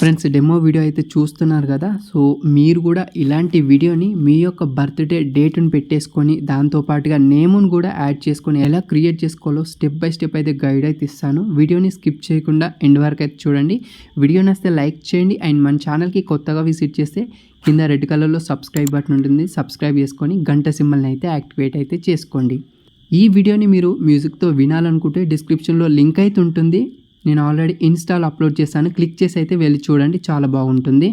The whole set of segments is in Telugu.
ఫ్రెండ్స్, డెమో వీడియో అయితే చూస్తున్నారు కదా. సో మీరు కూడా ఇలాంటి వీడియోని మీ యొక్క బర్త్డే డేట్ని పెట్టేసుకొని దాంతో పాటుగా నేమ్ని కూడా యాడ్ చేసుకొని ఎలా క్రియేట్ చేసుకోవాలో స్టెప్ బై స్టెప్ అయితే గైడ్ అయితే ఇస్తాను. వీడియోని స్కిప్ చేయకుండా ఎండ్ వరకు అయితే చూడండి. వీడియో నచ్చితే లైక్ చేయండి అండ్ మన ఛానల్కి కొత్తగా విజిట్ చేస్తే కింద రెడ్ కలర్లో సబ్స్క్రైబ్ బటన్ ఉంటుంది. సబ్స్క్రైబ్ చేసుకొని గంట సింబల్ని అయితే యాక్టివేట్ అయితే చేసుకోండి. ఈ వీడియోని మీరు మ్యూజిక్తో వినాలనుకుంటే డిస్క్రిప్షన్లో లింక్ అయితే ఉంటుంది. నేను ఆల్రెడీ ఇన్స్టాల్ అప్లోడ్ చేశాను. క్లిక్ చేసి అయితే వెళ్ళి చూడండి, చాలా బాగుంటుంది.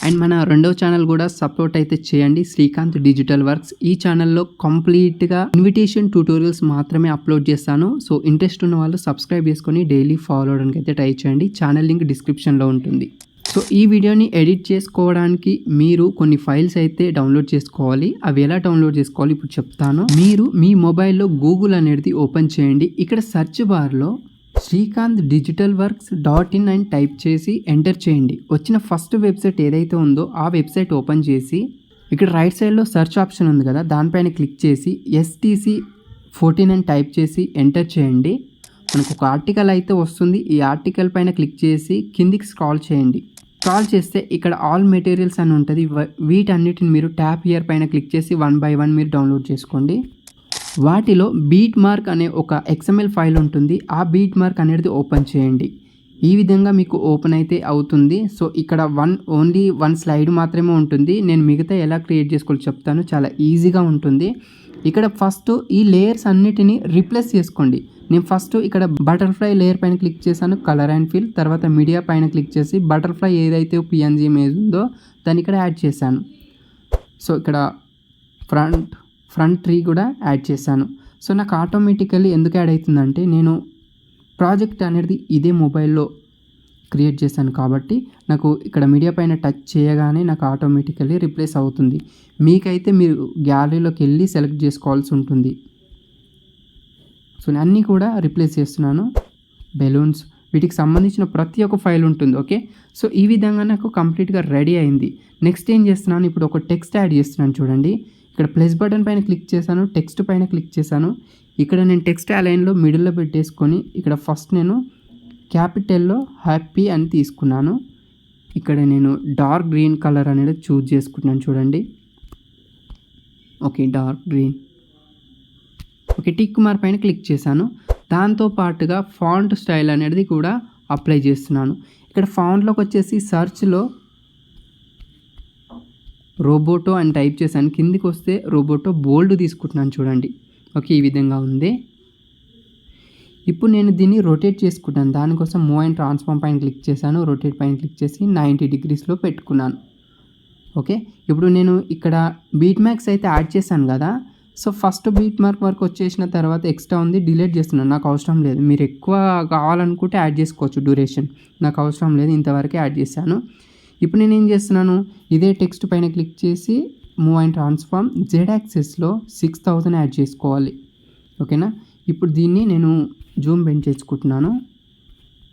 అండ్ మన రెండవ ఛానల్ కూడా సపోర్ట్ అయితే చేయండి, శ్రీకాంత్ డిజిటల్ వర్క్స్. ఈ ఛానల్లో కంప్లీట్గా ఇన్విటేషన్ ట్యూటోరియల్స్ మాత్రమే అప్లోడ్ చేస్తాను. సో ఇంట్రెస్ట్ ఉన్న వాళ్ళు సబ్స్క్రైబ్ చేసుకొని డైలీ ఫాలో అవడానికి అయితే ట్రై చేయండి. ఛానల్ లింక్ డిస్క్రిప్షన్లో ఉంటుంది. సో ఈ వీడియోని ఎడిట్ చేసుకోవడానికి మీరు కొన్ని ఫైల్స్ అయితే డౌన్లోడ్ చేసుకోవాలి. అవి ఎలా డౌన్లోడ్ చేసుకోవాలి ఇప్పుడు చెప్తాను. మీరు మీ మొబైల్లో గూగుల్ అనేది ఓపెన్ చేయండి. ఇక్కడ సెర్చ్ బార్లో శ్రీకాంత్ డిజిటల్ వర్క్స్ .in అని టైప్ చేసి ఎంటర్ చేయండి. వచ్చిన ఫస్ట్ వెబ్సైట్ ఏదైతే ఉందో ఆ వెబ్సైట్ ఓపెన్ చేసి ఇక్కడ రైట్ సైడ్లో సెర్చ్ ఆప్షన్ ఉంది కదా, దానిపైన క్లిక్ చేసి STC14 అని టైప్ చేసి ఎంటర్ చేయండి. మనకు ఒక ఆర్టికల్ అయితే వస్తుంది. ఈ ఆర్టికల్ పైన క్లిక్ చేసి కిందికి స్క్రాల్ చేయండి. స్క్రాల్ చేస్తే ఇక్కడ ఆల్ మెటీరియల్స్ అని ఉంటుంది. వీటన్నిటిని మీరు ట్యాప్ హియర్ పైన క్లిక్ చేసి 1 by 1 మీరు డౌన్లోడ్ చేసుకోండి. వాటిలో బీట్ మార్క్ అనే ఒక XML ఫైల్ ఉంటుంది. ఆ బీట్ మార్క్ అనేది ఓపెన్ చేయండి. ఈ విధంగా మీకు ఓపెన్ అయితే అవుతుంది. సో ఇక్కడ ఓన్లీ వన్ స్లైడ్ మాత్రమే ఉంటుంది. నేను మిగతా ఎలా క్రియేట్ చేసుకోవాలో చెప్తాను, చాలా ఈజీగా ఉంటుంది. ఇక్కడ ఫస్ట్ ఈ లేయర్స్ అన్నిటిని రీప్లేస్ చేసుకోండి. నేను ఫస్ట్ ఇక్కడ బటర్ఫ్లై లేయర్ పైన క్లిక్ చేశాను, కలర్ అండ్ ఫిల్. తర్వాత మీడియా పైన క్లిక్ చేసి బటర్ఫ్లై ఏదైతే PNG ఇమేజ్ ఉందో దాన్ని ఇక్కడ యాడ్ చేశాను. సో ఇక్కడ ఫ్రంట్ ట్రీ కూడా యాడ్ చేశాను. సో నాకు ఆటోమేటికల్లీ ఎందుకు యాడ్ అవుతుందంటే నేను ప్రాజెక్ట్ అనేది ఇదే మొబైల్లో క్రియేట్ చేశాను కాబట్టి నాకు ఇక్కడ మీడియా పైన టచ్ చేయగానే నాకు ఆటోమేటికల్లీ రిప్లేస్ అవుతుంది. మీకైతే మీరు గ్యాలరీలోకి వెళ్ళి సెలెక్ట్ చేసుకోవాల్సి ఉంటుంది. సో నేను అన్నీ కూడా రిప్లేస్ చేస్తున్నాను. బెలూన్స్, వీటికి సంబంధించిన ప్రతి ఒక్క ఫైల్ ఉంటుంది. ఓకే, సో ఈ విధంగా నాకు కంప్లీట్గా రెడీ అయింది. నెక్స్ట్ ఏం చేస్తున్నాను, ఇప్పుడు ఒక టెక్స్ట్ యాడ్ చేస్తున్నాను. చూడండి, ఇక్కడ ప్లస్ బటన్ పైన క్లిక్ చేశాను, టెక్స్ట్ పైన క్లిక్ చేశాను. ఇక్కడ నేను టెక్స్ట్ అలైన్లో మిడిల్లో పెట్టేసుకొని ఇక్కడ ఫస్ట్ నేను క్యాపిటల్లో హ్యాపీ అని తీసుకున్నాను. ఇక్కడ నేను డార్క్ గ్రీన్ కలర్ అనేది చూజ్ చేసుకుంటున్నాను. చూడండి, okay, dark green. Okay, tick mark పైన క్లిక్ చేశాను. దాంతో పాటుగా ఫాంట్ స్టైల్ అనేది కూడా అప్లై చేస్తున్నాను. ఇక్కడ ఫాంట్లోకి వచ్చేసి సర్చ్లో రోబోటో అని టైప్ చేశాను. కిందికి వస్తే రోబోటో బోల్డ్ తీసుకుంటున్నాను. చూడండి, ఓకే, ఈ విధంగా ఉంది. ఇప్పుడు నేను దీన్ని రొటేట్ చేసుకుంటాను. దానికోసం మూవ్ అండ్ ట్రాన్స్ఫార్మ్ పైన క్లిక్ చేశాను. రొటేట్ పైన క్లిక్ చేసి 90 degreesలో పెట్టుకున్నాను. ఓకే, ఇప్పుడు నేను ఇక్కడ బీట్ మార్క్స్ అయితే యాడ్ చేశాను కదా. సో ఫస్ట్ బీట్ మార్క్ వరకు వచ్చేసిన తర్వాత ఎక్స్ట్రా ఉంది, డిలీట్ చేస్తున్నాను. నాకు అవసరం లేదు. మీరు ఎక్కువ కావాలనుకుంటే యాడ్ చేసుకోవచ్చు డ్యూరేషన్. నాకు అవసరం లేదు, ఇంతవరకే యాడ్ చేశాను. ఇప్పుడు నేను ఏం చేస్తున్నాను, ఇదే టెక్స్ట్ పైన క్లిక్ చేసి move and transform Z యాక్సిస్లో 6000 add చేసుకోవాలి. ఓకేనా, ఇప్పుడు దీన్ని నేను జూమ్ పెంచేసుకుంటున్నాను.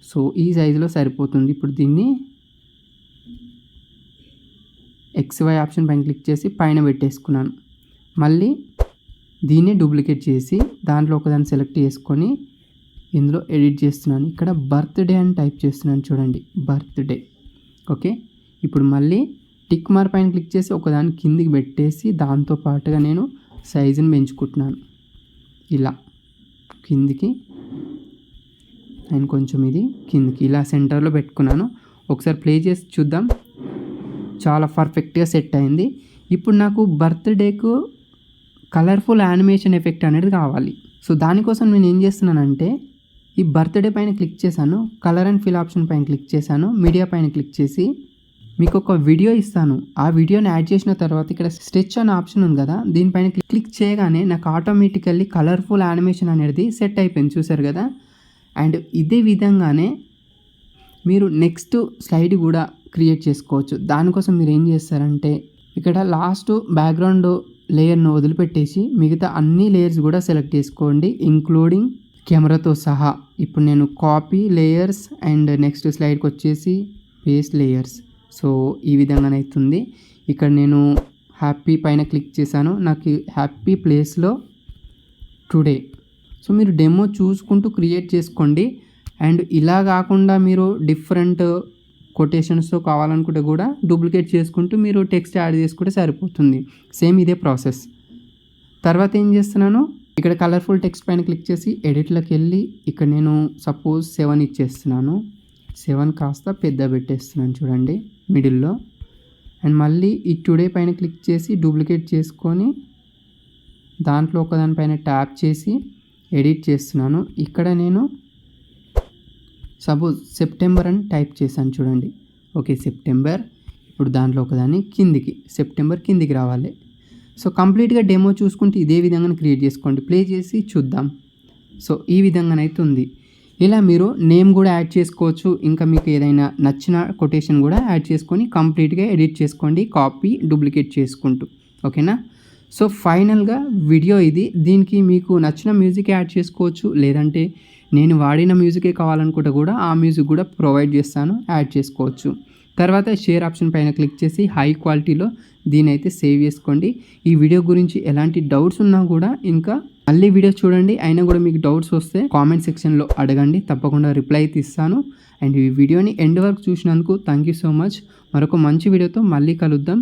సో ఈ సైజులో సరిపోతుంది. ఇప్పుడు దీన్ని XY ఆప్షన్ పైన క్లిక్ చేసి పైన పెట్టేసుకున్నాను. మళ్ళీ దీన్ని డూప్లికేట్ చేసి దాంట్లో ఒకదాన్ని సెలెక్ట్ చేసుకొని ఇందులో ఎడిట్ చేస్తున్నాను. ఇక్కడ బర్త్డే అని టైప్ చేస్తున్నాను. చూడండి, బర్త్డే. ఓకే, ఇప్పుడు మళ్ళీ టిక్ మార్క్ పైన క్లిక్ చేసి ఒకదాన్ని కిందికి పెట్టేసి దాంతో పాటుగా నేను సైజుని పెంచుకుంటున్నాను. ఇలా కిందికి అండ్ కొంచెం ఇది కిందికి ఇలా సెంటర్లో పెట్టుకున్నాను. ఒకసారి ప్లే చేసి చూద్దాం. చాలా పర్ఫెక్ట్గా సెట్ అయింది. ఇప్పుడు నాకు బర్త్డేకు కలర్ఫుల్ యానిమేషన్ ఎఫెక్ట్ అనేది కావాలి. సో దానికోసం నేను ఏం చేస్తున్నానంటే ఈ బర్త్డే పైన క్లిక్ చేశాను, కలర్ అండ్ ఫిల్ ఆప్షన్ పైన క్లిక్ చేశాను, మీడియా పైన క్లిక్ చేసి మీకు ఒక వీడియో ఇస్తాను. ఆ వీడియోని యాడ్ చేసిన తర్వాత ఇక్కడ స్ట్రెచ్ అనే ఆప్షన్ ఉంది కదా, దీనిపైన క్లిక్ చేయగానే నాకు ఆటోమేటికల్లీ కలర్ఫుల్ యానిమేషన్ అనేది సెట్ అయిపోయింది. చూసారు కదా. అండ్ ఇదే విధంగానే మీరు నెక్స్ట్ స్లైడ్ కూడా క్రియేట్ చేసుకోవచ్చు. దానికోసం మీరు ఏం చేస్తారంటే ఇక్కడ లాస్ట్ బ్యాక్గ్రౌండ్ లేయర్ను వదిలిపెట్టేసి మిగతా అన్ని లేయర్స్ కూడా సెలెక్ట్ చేసుకోండి, ఇంక్లూడింగ్ కెమెరాతో సహా. ఇప్పుడు నేను కాపీ లేయర్స్ అండ్ నెక్స్ట్ స్లైడ్కి వచ్చేసి పేస్ట్ లేయర్స్. సో ఈ విధంగానైతుంది. ఇక్కడ నేను హ్యాపీ పైన క్లిక్ చేశాను. నాకు హ్యాపీ ప్లేస్లో టుడే. సో మీరు డెమో చూసుకుంటూ క్రియేట్ చేసుకోండి. అండ్ ఇలా కాకుండా మీరు డిఫరెంట్ కొటేషన్స్తో కావాలనుకుంటే కూడా డూప్లికేట్ చేసుకుంటూ మీరు టెక్స్ట్ యాడ్ చేసుకుంటే సరిపోతుంది. సేమ్ ఇదే ప్రాసెస్. తర్వాత ఏం చేస్తున్నాను, ఇక్కడ కలర్ఫుల్ టెక్స్ట్ పైన క్లిక్ చేసి ఎడిట్లోకి వెళ్ళి ఇక్కడ నేను సపోజ్ 7 ఇచ్చేస్తున్నాను. 7 కాస్త పెద్ద పెట్టేస్తున్నాను చూడండి మిడిల్లో. అండ్ మళ్ళీ ఈ టుడే పైన క్లిక్ చేసి డూప్లికేట్ చేసుకొని దాంట్లో ఒకదానిపైన ట్యాప్ చేసి ఎడిట్ చేస్తున్నాను. ఇక్కడ నేను సపోజ్ సెప్టెంబర్ అని టైప్ చేశాను చూడండి. Okay September. ఇప్పుడు దాంట్లో ఒకదాన్ని కిందికి సెప్టెంబర్ కిందికి రావాలి. సో కంప్లీట్గా డెమో చూసుకుంటే ఇదే విధంగా క్రియేట్ చేసుకోండి. ప్లే చేసి చూద్దాం. సో ఈ విధంగానైతే ఉంది. ఇలా మీరు నేమ్ కూడా యాడ్ చేసుకోవచ్చు. ఇంకా మీకు ఏదైనా నచ్చిన కొటేషన్ కూడా యాడ్ చేసుకొని కంప్లీట్గా ఎడిట్ చేసుకోండి, కాపీ డూప్లికేట్ చేసుకుంటూ. ఓకేనా. సో ఫైనల్గా వీడియో ఇది. దీనికి మీకు నచ్చిన మ్యూజిక్ యాడ్ చేసుకోవచ్చు, లేదంటే నేను వాడిన మ్యూజికే కావాలనుకుంటే కూడా ఆ మ్యూజిక్ కూడా ప్రొవైడ్ చేస్తాను, యాడ్ చేసుకోవచ్చు. తర్వాత షేర్ ఆప్షన్ పైన క్లిక్ చేసి హై క్వాలిటీలో దీని అయితే సేవ్ చేసుకోండి. ఈ వీడియో గురించి ఎలాంటి డౌట్స్ ఉన్నా కూడా ఇంకా మళ్ళీ వీడియో చూడండి. అయినా కూడా మీకు డౌట్స్ వస్తే కామెంట్ సెక్షన్లో అడగండి, తప్పకుండా రిప్లై అయితే ఇస్తాను. అండ్ ఈ వీడియోని ఎండ్ వరకు చూసినందుకు థ్యాంక్ యూ సో మచ్. మరొక మంచి వీడియోతో మళ్ళీ కలుద్దాం.